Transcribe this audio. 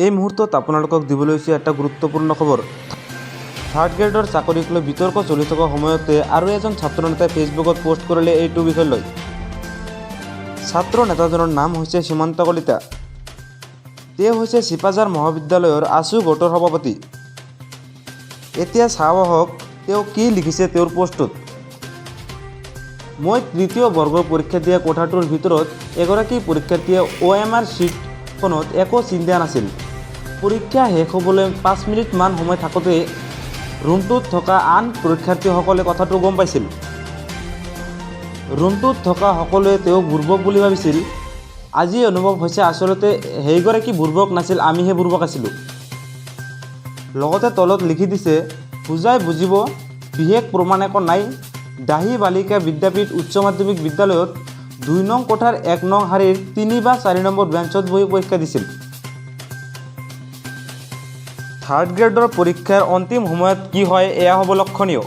এই মুহূৰ্তত আপোনালোকক দিবলৈ হৈছে এটা গুৰুত্বপূৰ্ণ খবৰ। থাৰ্ড গ্ৰেডৰ চাকৰিক লৈ বিতৰ্ক চলি থকা সময়তে আৰু এজন ছাত্ৰ নেতাই ফেচবুকত পোষ্ট কৰিলে এইটো বিষয় লৈ। ছাত্ৰ নেতাজনৰ নাম হৈছে সীমান্ত কলিতা। তেওঁ হৈছে চিপাঝাৰ মহাবিদ্যালয়ৰ আছু গোটৰ সভাপতি। এতিয়া চাওঁ আহক তেওঁ কি লিখিছে তেওঁৰ পোষ্টটোত। মই তৃতীয় বৰ্গৰ পৰীক্ষা দিয়া কোঠাটোৰ ভিতৰত এগৰাকী পৰীক্ষাৰ্থীয়ে OMR ছিটখনত একো চিন্তা নাছিল। পৰীক্ষা শেষ হ'বলৈ 5 মিনিটমান সময় থাকোঁতে ৰুমটোত থকা আন পৰীক্ষাৰ্থীসকলে কথাটো গম পাইছিল। ৰুমটোত থকা সকলোৱে তেওঁক বুৰ্বক বুলি ভাবিছিল। আজি অনুভৱ হৈছে আচলতে সেইগৰাকী বুৰ্বক নাছিল, আমিহে বুৰ্বক আছিলোঁ। লগতে তলত লিখি দিছে, বুজাই বুজিব বিশেষ প্ৰমাণ একো নাই। দাহি বালিকা বিদ্যাপীঠ উচ্চ মাধ্যমিক বিদ্যালয়ত 2 নং কোঠাৰ 1 নং শাৰীৰ 3 বা 4 নম্বৰ বেঞ্চত বহি পৰীক্ষা দিছিল। থাৰ্ড গ্ৰেডৰ পৰীক্ষাৰ অন্তিম সময়ত কি হয় এয়া হ'ব লক্ষণীয়।